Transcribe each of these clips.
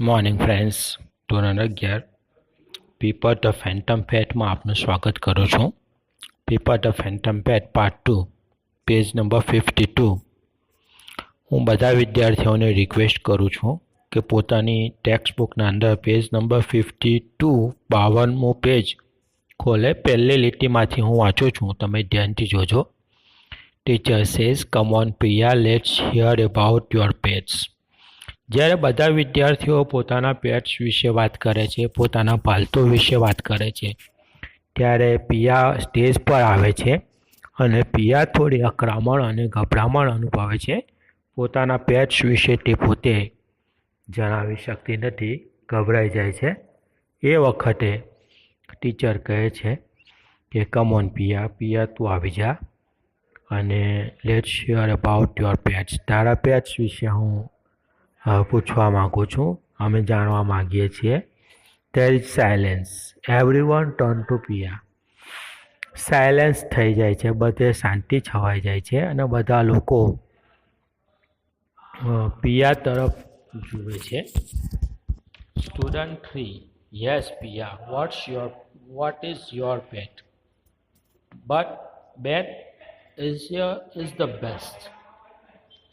Morning friends, ધોરણ 11 paper the phantom પેટમાં આપનું સ્વાગત કરું છું. Paper the phantom pet part 2 page number 52. હું બધા વિદ્યાર્થીઓને રિક્વેસ્ટ કરું છું કે પોતાની ટેક્સ્ટ બુકના અંદર પેજ નંબર 52 52મું પેજ ખોલે. પહેલી લીટીમાંથી હું વાંચું છું, તમે ધ્યાનથી જોજો. Teacher says, come on Priya, let's hear about your pets. જ્યારે બધા વિદ્યાર્થીઓ પોતાના પેટ્સ વિશે વાત કરે છે, પોતાના પાલતુ વિશે વાત કરે છે, ત્યારે પિયા સ્ટેજ પર આવે છે અને પિયા થોડી અકળામણ અને ગભરામણ અનુભવે છે. પોતાના પેટ્સ વિશે તે પોતે જણાવી શકતી નથી, ગભરાઈ જાય છે. એ વખતે ટીચર કહે છે કે કમ ઓન પિયા, પિયા તું આવી જા અને let's hear about your pets. તારા પેટ્સ વિશે હું પૂછવા માગું છું, અમે જાણવા માગીએ છીએ. There is silence, everyone turn to Piya. Silence થઈ જાય છે, બધે શાંતિ છવાઈ જાય છે અને બધા લોકો પિયા તરફ જુએ છે. Student 3, yes Piya, what is your pet? But bat is the best.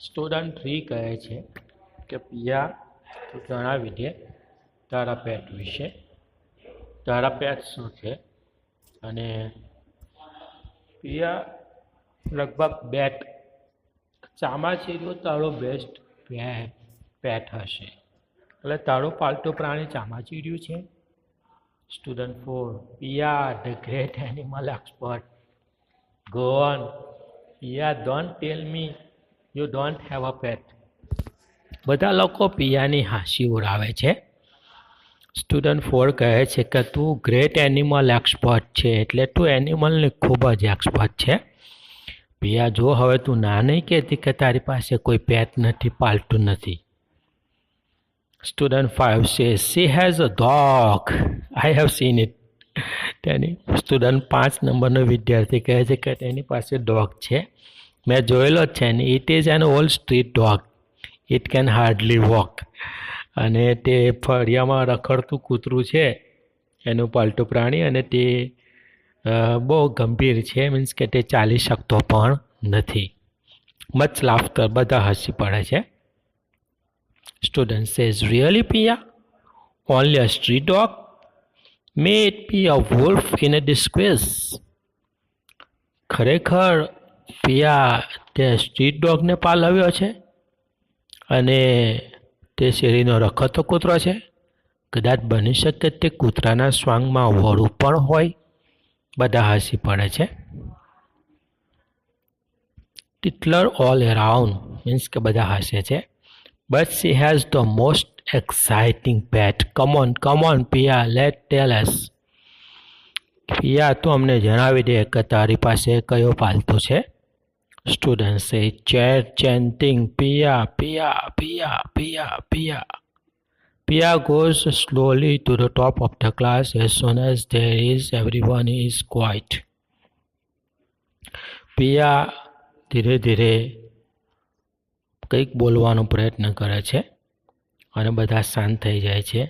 Student 3 કહે છે કે પિયા, તું જણાવી દે તારા પેટ વિશે. તારા પેટ શું છે? અને પિયા લગભગ બેટ, ચામાચીડિયું તારો બેસ્ટ પેટ હશે. એટલે તારું પાલતુ પ્રાણી ચામાચીડિયું છે. Student 4, Piya, the great animal expert, go on. Piya, don't tell me you don't have a pet. બધા લોકો પિયાની હાંસી ઉડાવે છે. સ્ટુડન્ટ 4 કહે છે કે તું ગ્રેટ એનિમલ એક્સપર્ટ છે, એટલે તું એનિમલની ખૂબ જ એક્સપર્ટ છે. પિયા, જો હવે તું ના નહીં કહેતી કે તારી પાસે કોઈ પેટ નથી, પાલતું નથી. Student 5 says, she has a dog, I have seen it. Student 5 નંબરનો વિદ્યાર્થી કહે છે કે તેની પાસે ડોગ છે, મેં જોયેલો જ છે ને. It is an old street dog, it can hardly walk. અને તે ફળિયામાં રખડતું કૂતરું છે, એનું પાલતું પ્રાણી, અને તે બહુ ગંભીર છે, મીન્સ કે તે ચાલી શકતો પણ નથી. મચ લાફ્ટર, બધા હસી પડે છે. Student says, really Piya, only a street dog, may it be a wolf in a disgrace. ખરેખર પિયા, તે સ્ટ્રીટ ડોગને પાલવ્યો છે અને તે શેરીનો રખડતો કૂતરો છે. કદાચ બની શકે તે કૂતરાના સ્વાંગમાં વળું પણ હોય. બધા હસી પડે છે. ટિટલર ઓલ અરાઉન્ડ, મીન્સ કે બધા હસે છે. But she has the most exciting pet. Come on Piya, let tell us. Piya, તું અમને જણાવી દે કે તારી પાસે કયો પાલતુ છે. સ્ટુડન્ટ સે, chanting Piya, Piya, Piya, Piya, Piya. Piya goes slowly to the top of the class as soon as there is everyone is quiet. પિયા ધીરે ધીરે કંઈક બોલવાનો પ્રયત્ન કરે છે અને બધા શાંત થઈ જાય છે.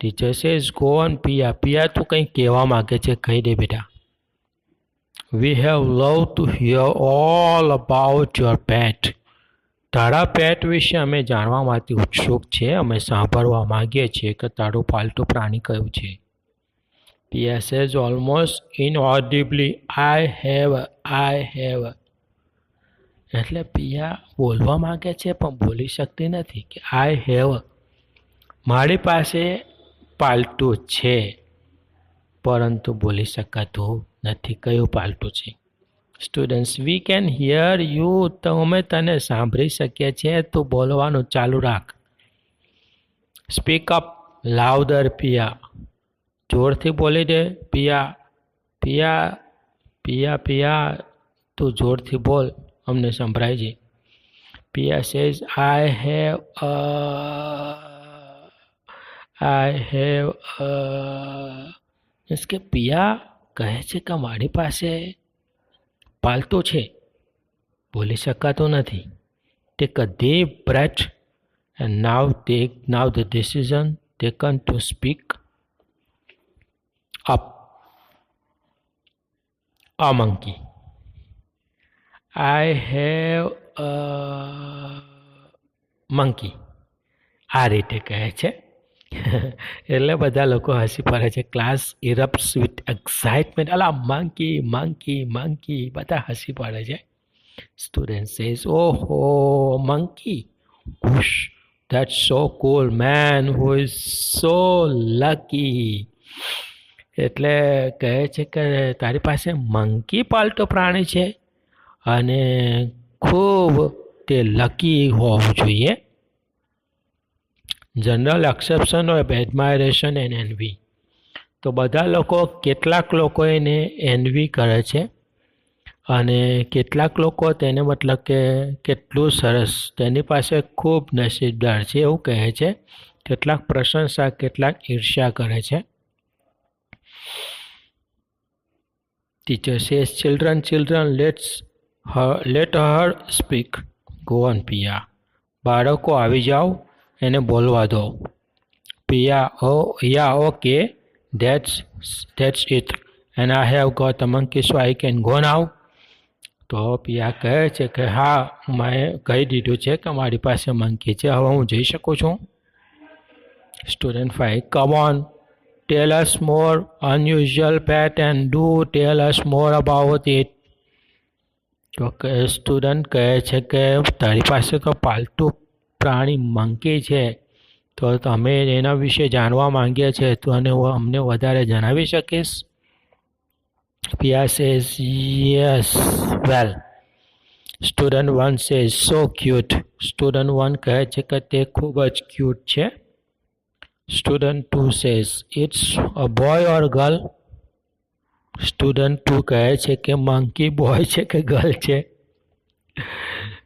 ટીચર સેઝ, ગો ઓન પિયા. પિયા, તું કંઈક કહેવા માગે છે, કહી દે બેટા. We have loved to hear all about your pet. તારા પેટ વિશે અમે જાણવા માટે ઉત્સુક છે. અમે સાંભળવા માંગીએ છીએ કે તારું પાલતુ પ્રાણી કયું છે. Piya says, almost ઇનઓડિબલી, I have. એટલે પિયા બોલવા માંગે છે પણ બોલી શકતી નથી કે આઈ હેવ, મારી પાસે પાલતુ છે, પરંતુ બોલી શકાતું નથી. કયું પાલતું છે? Students, we can here you, તો અમે તને સાંભળી શકીએ છીએ, તું બોલવાનું ચાલુ રાખ. સ્પીક અપ લાઉડર પિયા, જોરથી બોલી દે પિયા. પિયા, પિયા, પિયા, તું જોરથી બોલ, અમને સંભળાય છે. Piya says, I have means કે પિયા કહે છે કે મારી પાસે પાલતુ છે, બોલી શકાતું નથી. Take a deep breath and now the decision taken to speak up. A monkey. I have a monkey. આ રીતે કહે છે. એટલે બધા લોકો હસી પડે છે. Class erupts with excitement. અલા મંકી મંકી મંકી, બધા હસી પડે છે. સ્ટુડન્ટ સેઝ, ઓહો monkey, whoosh, that's so cool man, who is so lucky. એટલે કહે છે કે તારી પાસે મંકી પાલતો પ્રાણી છે અને ખૂબ તે લકી હોવું જોઈએ. General exception of admiration and envy. તો બધા લોકો, કેટલાક લોકો એને એનવી કરે છે અને કેટલાક લોકો તેને મતલબ કે કેટલું સરસ, તેની પાસે ખૂબ નસીબદાર છે એવું કહે છે. કેટલાક પ્રશંસા, કેટલાક ઈર્ષ્યા કરે છે. Teacher says, children let her speak. Go on Piya. બાળકો આવી જાઓ, એને બોલવા દો. Piya, oh ya okay, that's it, and I have got a monkey so I can go now. તો પિયા કહે છે કે હા, મેં કહી દીધું છે કે મારી પાસે મંકી છે, હવે હું જઈ શકું છું. Student 5, come on, tell us more unusual pet and do tell us more about it. તો સ્ટુડન્ટ કહે છે કે તારી પાસે તો પાલતુ પ્રાણી મંકી છે, તો તમે એના વિશે જાણવા માંગીએ છીએ, તો અમને વધારે જણાવી શકીશ? Piya says, yes, well. Student 1 says, so cute. Student 1 કહે છે કે તે ખૂબ જ ક્યુટ છે. Student 2 says, it's a boy or girl. Student 2 કહે છે કે મંકી બોય છે કે ગર્લ છે?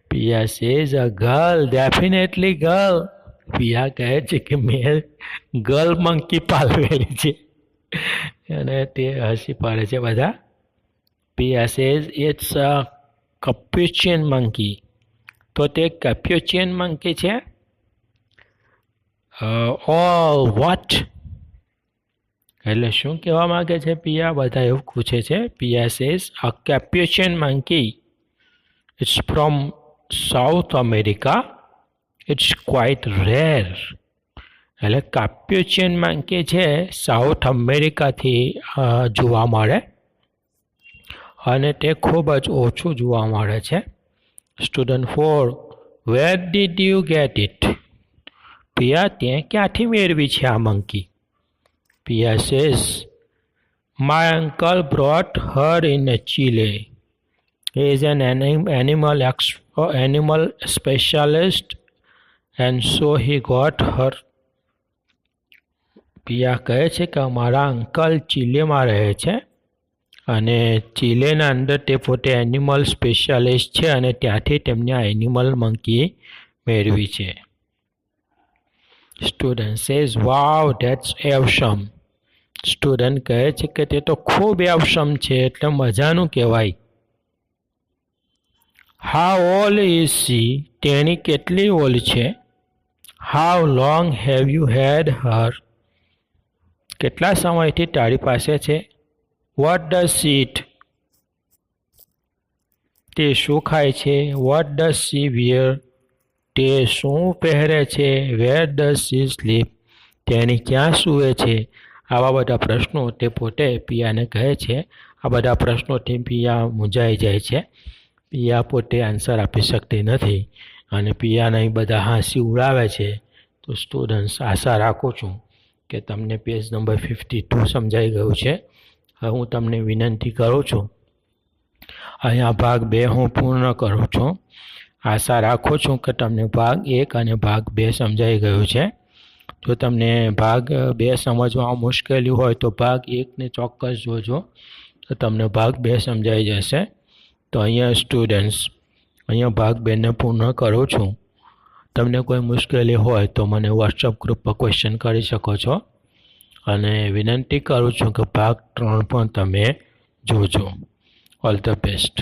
Piya says, a girl, definitely girl. Piya કહે છે કે મેં ગર્લ મંકી પાલવેલી છે, અને તે હસી પડે છે બધા. Piya says, it's a capuchin monkey. તો તે કપ્યુચિયન મંકી છે? All what? એટલે શું કહેવા માંગે છે પિયા? બધા એવું પૂછે છે. Piya says, a capuchin monkey, it's from South America, it's quite rare. એટલે કાપ્યુચિયન મંકી છે, સાઉથ અમેરિકાથી જોવા મળે અને તે ખૂબ જ ઓછું જોવા મળે છે. Student 4, where did you get it? Piya, તે ક્યાંથી મેળવી છે આ monkey? Piya says, my uncle brought her in Chile. He is an animal specialist and so he got her. પિયા કહે છે કે અમારા અંકલ ચીલેમાં રહે છે અને ચીલેના અંદર તે પોતે એનિમલ સ્પેશિયાલિસ્ટ છે અને ત્યાંથી તેમને આ એનિમલ મંકી મેળવી છે. Student says, wow, that's awesome. Student કહે છે કે તે તો ખૂબ એવસમ છે, એટલે મજાનું કહેવાય. How old is she? તેણી કેટલી ઓલ્ડ છે? How long have you had her? કેટલા સમયથી તારી પાસે છે? What does she eat? તે શું ખાય છે? What does she wear? તે શું પહેરે છે? Where does she sleep? તેણી ક્યાં સૂવે છે? આવા બધા પ્રશ્નો તે પોતે પિયાને કહે છે. આ બધા પ્રશ્નોથી પિયા મૂંઝાઈ જાય છે. પિયા પોતે આન્સર આપી શકતી નથી અને પિયાને બધા હાંસી ઉડાવે છે. તો સ્ટુડન્ટ્સ, આશા રાખું છું કે તમને પેજ નંબર 52 સમજાઈ ગયું છે. હવે હું તમને વિનંતી કરું છું, અહીંયા ભાગ 2 હું પૂર્ણ કરું છું. આશા રાખું છું કે તમને ભાગ 1 અને ભાગ 2 સમજાઈ ગયું છે. જો તમને ભાગ 2 સમજવામાં મુશ્કેલી હોય તો ભાગ 1ને ચોક્કસ જોજો, તો તમને ભાગ 2 સમજાઈ જશે. તો અહીંયા સ્ટુડન્ટ્સ, અહીંયા ભાગ 2ને પૂર્ણ કરું છું. તમને કોઈ મુશ્કેલી હોય તો મને વોટ્સઅપ ગ્રુપ પર ક્વેશ્ચન કરી શકો છો અને વિનંતી કરું છું કે ભાગ 3 પણ તમે જોજો. All the best.